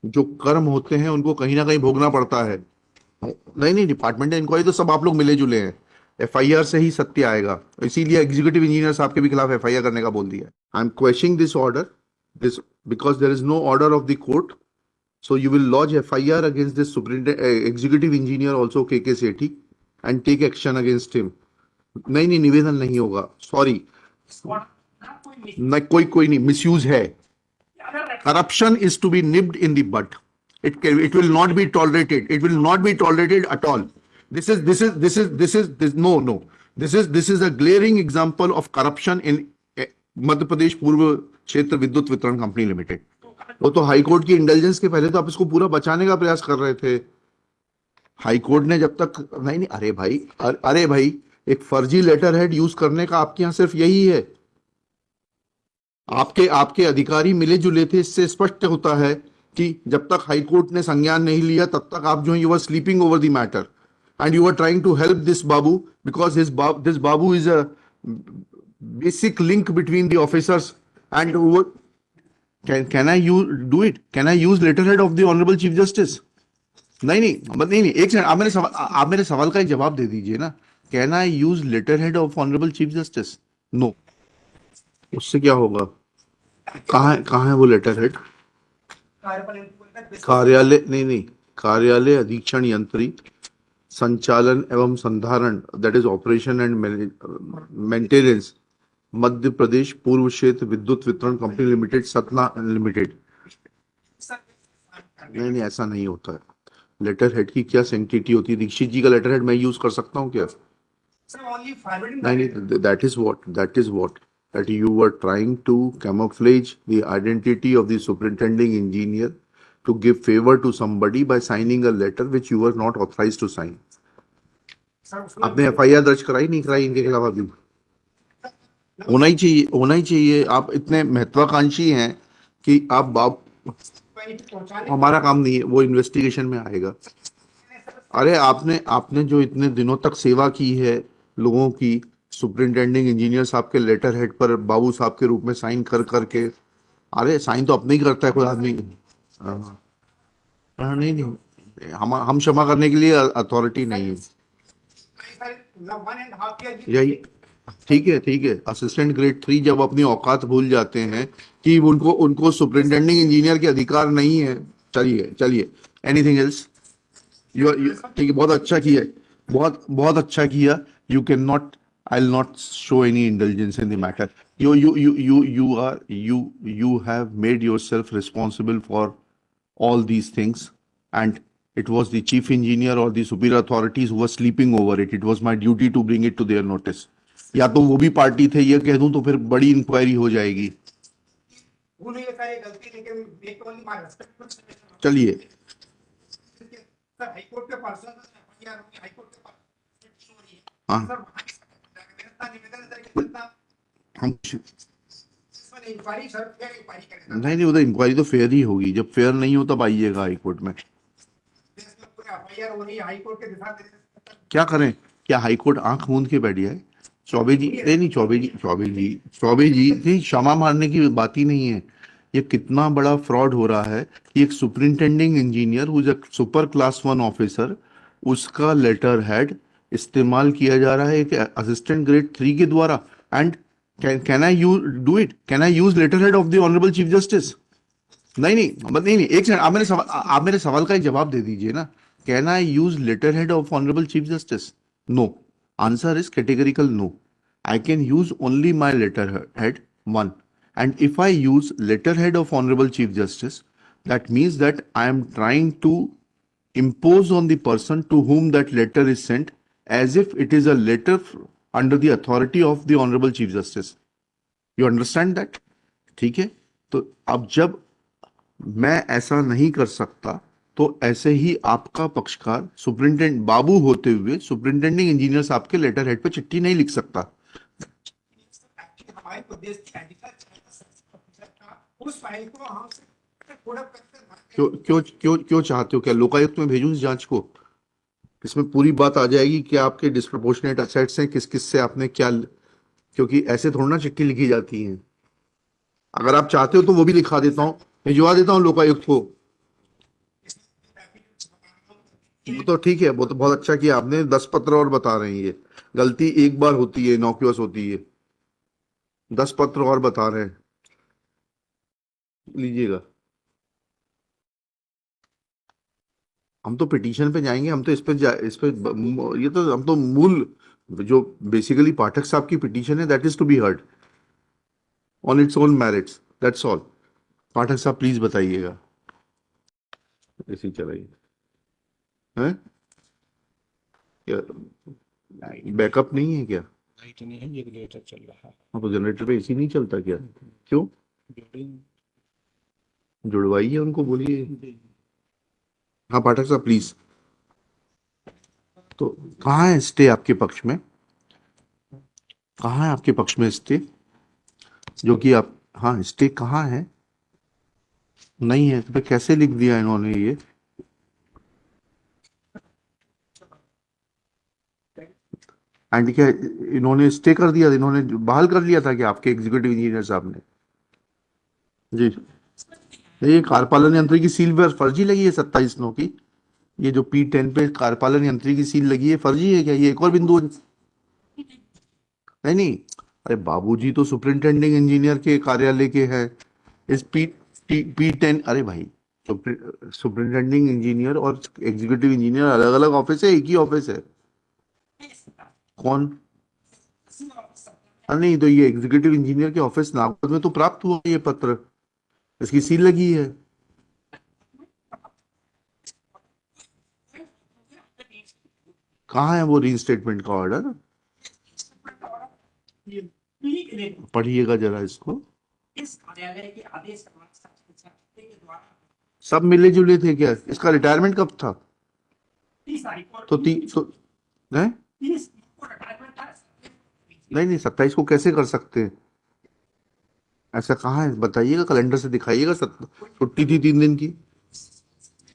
जो कर्म होते हैं उनको कहीं ना कहीं भोगना पड़ता है। नहीं नहीं, डिपार्टमेंट इंक्वायरी तो सब आप लोग मिले जुले हैं। एफआईआर से ही सत्य आएगा। इसीलिए एग्जीक्यूटिव इंजीनियर साहब के भी खिलाफ एफआईआर करने का बोल दिया है। I am questioning this order, this, because there is no order of the court, so you will lodge FIR against this executive engineer also, KK Sethi, and take action against him. नहीं नहीं, निवेदन नहीं होगा, sorry. नहीं, कोई नहीं, misuse है। Corruption is to be nipped in the bud. It will not be tolerated, it will not be tolerated at all. This is no no, this is a glaring example of corruption in Madhya Pradesh Purva Kshetra विद्युत वितरण company limited. वो तो high court की intelligence के पहले तो आप इसको पूरा बचाने का प्रयास कर रहे थे। हाईकोर्ट ने जब तक नहीं नहीं, अरे भाई, अरे भाई, एक फर्जी लेटर हेड यूज करने का आपके यहां सिर्फ यही है। आपके आपके अधिकारी मिले जुले थे, इससे स्पष्ट होता है कि जब तक हाईकोर्ट ने संज्ञान नहीं लिया तब तक आप जो है, you are sleeping over the matter and you are trying to help this babu, because this babu is a basic link between the officers and can I do it? Can I use letterhead of the honorable chief justice? नहीं नहीं, नहीं नहीं, एक second, आप मेरे सवाल का एक जवाब दे दीजिए ना। Can I use letter head of honourable chief justice? No. उससे क्या होगा? कहाँ है वो लेटर हेड? कार्यालय, नहीं नहीं, कार्यालय अधीक्षण यंत्री संचालन एवं संधारण, that is operation and maintenance, Madhya Pradesh Purva Kshetra विद्युत वितरण कंपनी लिमिटेड, सतना लिमिटेड। नहीं नहीं, ऐसा नहीं होता है। लेटर हेड की क्या सेंटिटी होती है? दीक्षित जी का लेटर हेड मैं यूज कर सकता हूँ क्या? नहीं नहीं, that is what that you were trying to camouflage the identity of the superintending engineer to give favor to somebody by signing a letter which you were not authorized to sign. आपने FIR दर्ज कराई नहीं कराई इनके खिलाफ? अभी होना ही चाहिए, होना ही चाहिए। आप इतने महत्वाकांक्षी हैं कि आप हमारा काम नहीं है, वो इन्वेस्टिगेशन में आएगा। अरे आपने आपने जो इतने दिनों तक सेवा की है लोगों की, सुपरिंटेंडिंग इंजीनियर साहब के लेटर हेड पर बाबू साहब के रूप में साइन कर करके, अरे साइन तो अपने ही करता है कोई आदमी। हाँ, नहीं नहीं, हम क्षमा करने के लिए अथॉरिटी नहीं है। यही ठीक है, ठीक है। असिस्टेंट ग्रेड 3 जब अपनी औकात भूल जाते हैं कि उनको उनको सुपरिंटेंडिंग इंजीनियर के अधिकार नहीं है। चलिए चलिए, एनीथिंग एल्स? ठीक है, बहुत अच्छा किया, बहुत बहुत अच्छा किया। You can not, I will not show any intelligence in the matter. You have made yourself responsible for all these things, and it was the chief engineer or the superior authorities who were sleeping over it. It was my duty to bring it to their notice. या तो वो भी party थे ये कह दूं तो फिर बड़ी इंक्वायरी हो जाएगी। चलिए, हाँ, हम नहीं नहीं, उधर इंक्वायरी तो फेयर ही होगी। जब फेयर नहीं हो तब आइएगा हाई कोर्ट में। क्या करें? क्या हाई कोर्ट आंख मूंद के बैठ जाए? चौबे जी, नहीं नहीं, चौबे जी नहीं, क्षमा मारने की बात ही नहीं है। ये कितना बड़ा फ्रॉड हो रहा है कि एक superintending engineer who is a super class 1 officer, उसका लेटर हेड इस्तेमाल किया जा रहा है एक असिस्टेंट ग्रेड 3 के द्वारा। And can I use do it? Can I use letter head of the honourable chief justice? नहीं नहीं, नहीं नहीं, एक सेकंड, आप मेरे सवाल का एक जवाब दे दीजिए ना। Can I use letter head of honourable chief justice? No. Answer is categorical no. I can use only my letterhead, one. And if I use letterhead of Honorable Chief Justice, that means that I am trying to impose on the person to whom that letter is sent as if it is a letter under the authority of the Honorable Chief Justice. You understand that? ठीक है? तो अब जब मैं ऐसा नहीं कर सकता तो ऐसे ही आपका पक्षकार सुपरिंटेंडेंट बाबू होते हुए सुपरिंटेंडिंग इंजीनियर साहब के लेटर हेड पे चिट्ठी नहीं लिख सकता। उस फाइल को हम क्यों क्यों क्यों क्यों चाहते हो? क्या लोकायुक्त में भेजूं इस जांच को? इसमें पूरी बात आ जाएगी कि आपके डिस्प्रोपोर्शनेट असेट्स हैं, किस किस से आपने क्या, क्योंकि ऐसे थोड़ा ना चिट्ठी लिखी जाती है। अगर आप चाहते हो तो वो भी लिखा देता हूँ, भिजवा देता हूँ लोकायुक्त को। वो तो ठीक है, वो तो बहुत अच्छा किया आपने, 10 पत्र और बता रहे हैं, ये गलती एक बार होती है, इनॉक्यूअस होती है, 10 पत्र और बता रहे हैं, लीजिएगा। हम तो पिटीशन पे जाएंगे, हम तो इस पे ये तो हम तो मूल जो बेसिकली पाठक साहब की पिटीशन है, that is to be heard on its own merits, that's all. Pathak साहब प्लीज बताइएगा। ऐसे ही चलाइए। हैं? क्या बैकअप नहीं है क्या? लाइट नहीं है, रेगुलेटर चल रहा है। हाँ, तो जनरेटर पे एसी नहीं चलता क्या? क्यों? बिल्डिंग जुड़वाइए, उनको बोलिए। हाँ पाठक साहब प्लीज। तो कहाँ है स्टे आपके पक्ष में? कहाँ है आपके पक्ष में स्टे? जो कि आप, हाँ स्टे कहाँ है? नहीं है तो फिर कैसे लिख दिया इन्होंने ये? एंड क्या इन्होंने स्टे कर दिया, इन्होंने बहाल कर लिया था कि आपके एग्जीक्यूटिव इंजीनियर साहब ने? जी। ये कार्यपालन यंत्र की सील पर फर्जी लगी है 27/9 की। ये जो P10 पे कार्यपालन यंत्री की सील लगी है, फर्जी है क्या? ये एक और बिंदु नहीं नहीं। अरे बाबूजी तो सुपरिंटेंडिंग इंजीनियर के कार्यालय के हैं। इस P10, अरे भाई, सुपरिंटेंडिंग इंजीनियर और एग्जीक्यूटिव इंजीनियर अलग अलग ऑफिस है, एक ही ऑफिस है? कौन? अरे नहीं, तो ये एग्जीक्यूटिव इंजीनियर के ऑफिस नागपुर में तो प्राप्त हुआ ये पत्र, इसकी सील लगी है। कहाँ है वो रीइंस्टेटमेंट का ऑर्डर? पढ़िएगा जरा इसको। इस कार्यालय के आदेश के द्वारा सब मिले जुले थे क्या? इसका रिटायरमेंट कब था? 30 तारीख को तो हैं? 30 को रिटायरमेंट था। नहीं नहीं, 27 को कैसे कर सकते हैं? ऐसा कहाँ है बताइएगा, कैलेंडर से दिखाइएगा। छुट्टी थी 3 दिन की।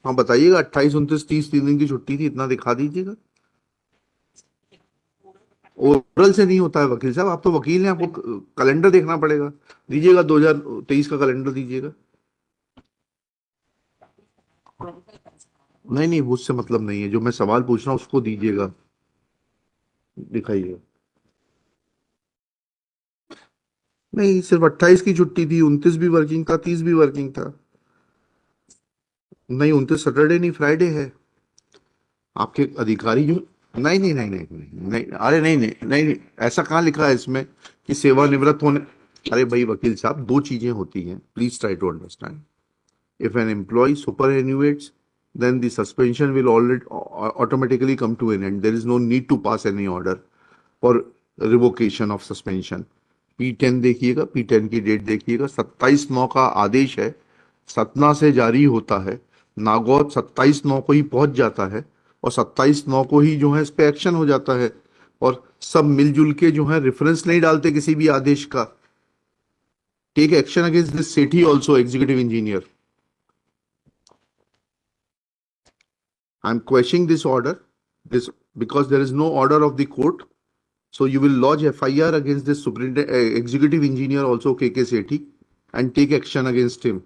हाँ बताइएगा, 28, 29, 30 3 दिन की छुट्टी थी, इतना दिखा दीजिएगा। ओरल से नहीं होता है वकील साहब, आप तो वकील हैं, आपको कैलेंडर देखना पड़ेगा। दीजिएगा 2023 का कैलेंडर दीजिएगा। नहीं नहीं, उससे मतलब नहीं है, जो मैं सवाल पूछ रहा हूँ उसको दीजिएगा, दिखाइए। नहीं, सिर्फ 28 की छुट्टी थी, 29 भी वर्किंग था, 30 भी वर्किंग था। नहीं, 29 सैटरडे नहीं, फ्राइडे है। आपके अधिकारी जो, नहीं नहीं नहीं नहीं नहीं नहीं, अरे नहीं नहीं नहीं नहीं, ऐसा कहाँ लिखा है इसमें कि सेवानिवृत्त होने? अरे भाई वकील साहब, दो चीजें होती हैं, please try to understand. If an employee superannuates, then the suspension will already automatically come to an end. There is no need to pass any order for revocation of suspension. P10 देखिएगा, P10 की date देखिएगा, 27/9 का आदेश है, सतना से जारी होता है, नागौद 27/9 को ही पहुंच जाता है, और 27/9 को ही जो है इस पे एक्शन हो जाता है। और सब मिलजुल के जो है रेफरेंस नहीं डालते किसी भी आदेश का। Take action against this Sethi also, executive engineer. I'm questioning this order, this because there is no order of the court. So you will lodge FIR against this executive engineer also, KK Sethi, and take action against him.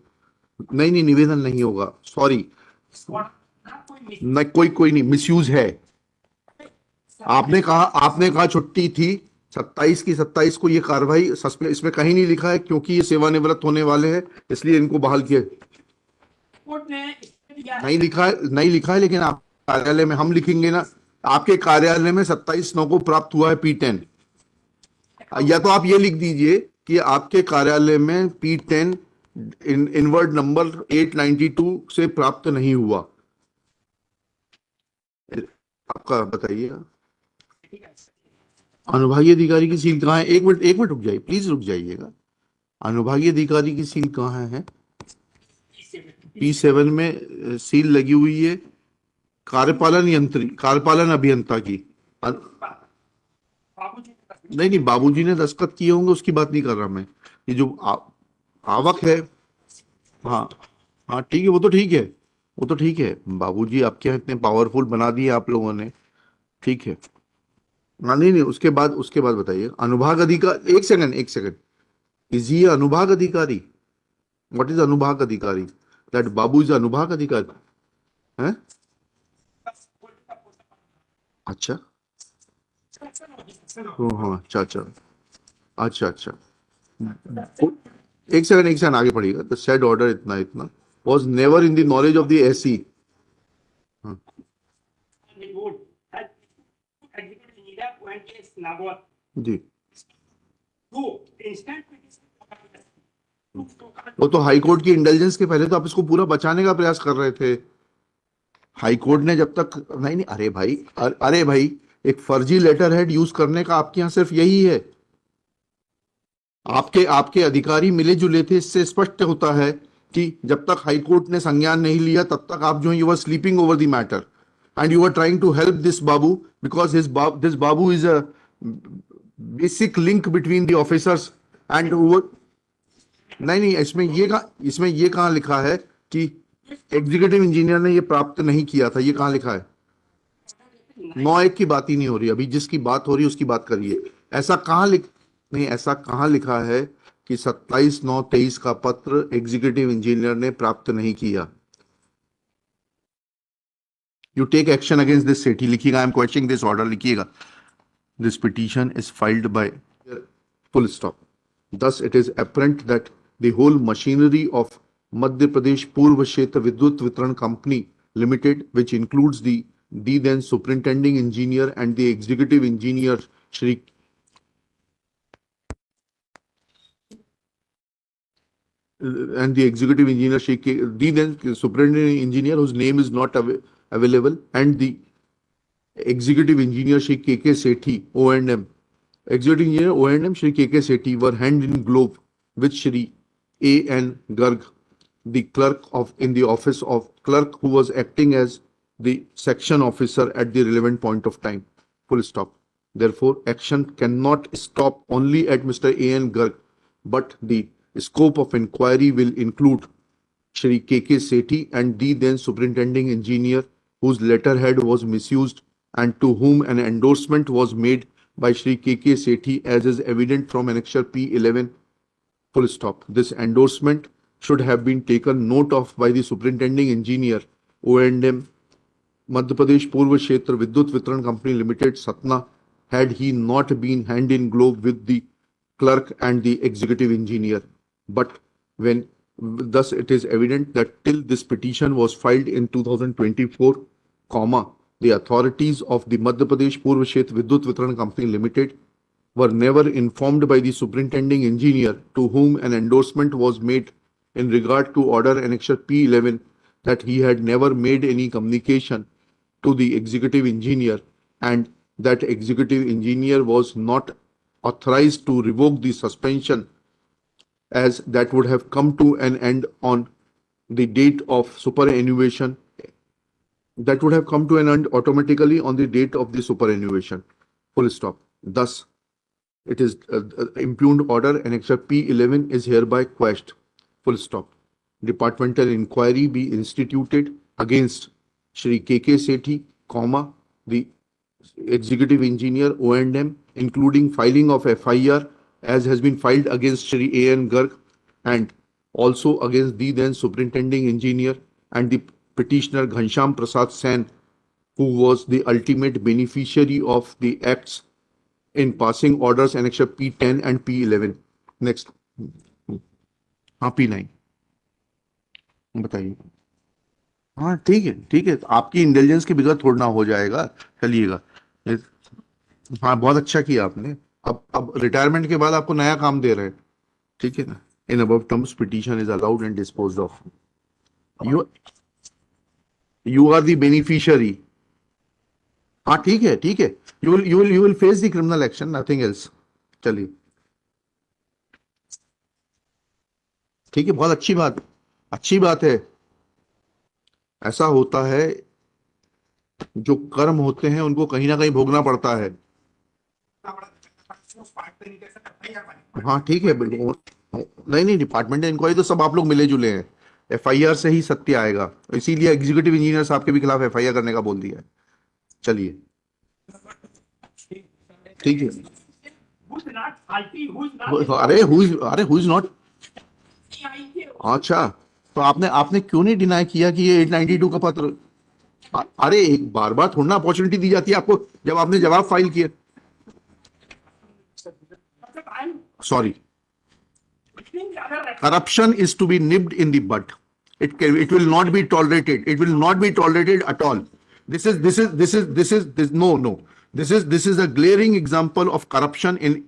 नहीं नहीं, निवेदन नहीं होगा, sorry. नहीं, कोई नहीं, misuse है। आपने कहा छुट्टी थी 27 को ये कार्रवाई इसमें कहीं नहीं लिखा है, क्योंकि ये सेवानिवृत्त होने वाले हैं इसलिए इनको बहाल किया। नहीं लिखा है, लेकिन आप कार्यालय में हम लिखेंगे ना, आपके कार्यालय में 27/9 को प्राप्त हुआ है P10। या तो आप ये लिख दीजिए कि आपके कार्यालय में P10 इनवर्ड नंबर 892 से प्राप्त नहीं हुआ। आपका बताइएगा। अनुभागीय अधिकारी की सील कहाँ है? एक मिनट रुक जाइए, प्लीज रुक जाइएगा। अनुभागीय अधिकारी की सील कहाँ है? P7 में सील लगी हुई है कार्यपालन अभियंता की। नहीं नहीं, बाबूजी ने दस्तखत किए होंगे, उसकी बात नहीं कर रहा मैं। ये जो आवक है, हाँ हाँ ठीक है, वो तो ठीक है, वो तो ठीक है। बाबूजी आपके यहाँ इतने पावरफुल बना दिए आप लोगों ने, ठीक है। हाँ नहीं नहीं, उसके बाद बताइए। अनुभाग अधिकारी, एक सेकंड, इज ही अनुभाग अधिकारी? व्हाट इज अनुभाग अधिकारी? दैट बाबू इज अनुभाग अधिकारी है? अच्छा, Section of the section of ओ हाँ, अच्छा अच्छा अच्छा अच्छा। एक सेकंड आगे पढ़िएगा। द सेड ऑर्डर इतना इतना was never in the knowledge of the AC. the board has executive engineer ONGS Nagor ji, to instant petition वो तो हाई कोर्ट की इंटेलिजेंस के पहले तो आप इसको पूरा बचाने का प्रयास कर रहे थे। हाई कोर्ट ने जब तक नहीं नहीं, अरे भाई, अरे भाई, एक फर्जी लेटर हेड यूज करने का आपके यहां सिर्फ यही है। आपके आपके अधिकारी मिले जुले थे, इससे स्पष्ट होता है कि जब तक हाई कोर्ट ने संज्ञान नहीं लिया तब तक आप जो you were sleeping over the matter and you are trying to help this babu because this babu is a basic link between the officers and नहीं नहीं, इसमें ये कहाँ लिखा है कि एग्जीक्यूटिव इंजीनियर ने ये प्राप्त नहीं किया था? ये कहाँ लिखा है? 9-1 की बात ही नहीं हो रही अभी, जिसकी बात हो रही है उसकी बात करिए। ऐसा कहाँ नहीं, ऐसा कहाँ लिखा है कि 27/9/23 का पत्र एग्जीक्यूटिव इंजीनियर ने प्राप्त नहीं किया? You take action against this Sethi लिखिएगा। I am questioning this order लिखिएगा। This petition is filed by full stop. Thus, it is apparent that the whole machinery of Madhya Pradesh Purva Kshetra Vidyut Vitran Company Limited, which includes the then superintending engineer and the executive engineer Shri the then superintending engineer whose name is not available, and the executive engineer Shri K.K. Sethi O&M. Executive engineer O&M Shri K.K. Sethi were hand in glove with Shri A.N. Garg, the clerk in the office of clerk, who was acting as the section officer at the relevant point of time. Full stop. Therefore, action cannot stop only at Mr. A.N. Garg, but the scope of inquiry will include Shri K.K. Sethi and the then superintending engineer whose letterhead was misused and to whom an endorsement was made by Shri K.K. Sethi, as is evident from Annexure P11. Full stop. This endorsement should have been taken note of by the superintending engineer O&M Madhya Pradesh Purva Kshetra Vidyut Vitran Company Limited, Satna, had he not been hand in glove with the clerk and the executive engineer. But thus it is evident that till this petition was filed in 2024, the authorities of the Madhya Pradesh Purva Kshetra Vidyut Vitran Company Limited were never informed by the superintending engineer, to whom an endorsement was made in regard to order annexure P11, that he had never made any communication to the executive engineer, and that executive engineer was not authorized to revoke the suspension, as that would have come to an end on the date of superannuation. That would have come to an end automatically on the date of the superannuation. Full stop. Thus, it is impugned order annexure P11 is hereby quashed. Full stop. Departmental inquiry be instituted against Shri K.K. Sethi, the executive engineer O&M, including filing of FIR as has been filed against Shri A.N. Garg, and also against the then superintending engineer and the petitioner Ghanshyam Prasad Sen, who was the ultimate beneficiary of the acts in passing orders annexure P10 and P11. Next. हाँ, P9 बताइए। हाँ ठीक है, आपकी intelligence के बगैर थोड़ा ना हो जाएगा, चलिएगा। हाँ, बहुत अच्छा किया आपने। अब रिटायरमेंट के बाद आपको नया काम दे रहे हैं, ठीक है ना। In above terms petition is allowed and disposed of. You are the beneficiary. हाँ ठीक है, you will face the criminal action, nothing else. चलिए ठीक है, बहुत अच्छी बात है। ऐसा होता है, जो कर्म होते हैं उनको कहीं ना कहीं भोगना पड़ता है। हाँ ठीक है, नहीं, डिपार्टमेंट इंक्वायरी तो सब आप लोग मिले जुले हैं। FIR से ही सत्य आएगा, इसीलिए एग्जीक्यूटिव इंजीनियर साहब के भी खिलाफ FIR करने का बोल दिया है। चलिए ठीक है। अरे हु इज नॉट। अच्छा, तो आपने क्यों नहीं डिनाई किया कि ये 892 का पत्र? अरे एक बार बार थोड़ा अपॉर्चुनिटी दी जाती है आपको जब आपने जवाब फाइल किया. मतलब आई एम Sorry. अगर Corruption is to be nipped in the bud. It will not be tolerated. It will not be tolerated at all. This is no. This is a glaring example of corruption in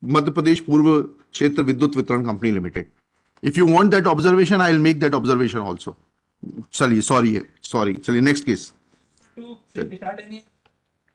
Madhya Pradesh Purva Kshetra Vidyut Vitran Company Limited. If you want that observation, I will make that observation also. Sorry. Chaliye, next case. to start any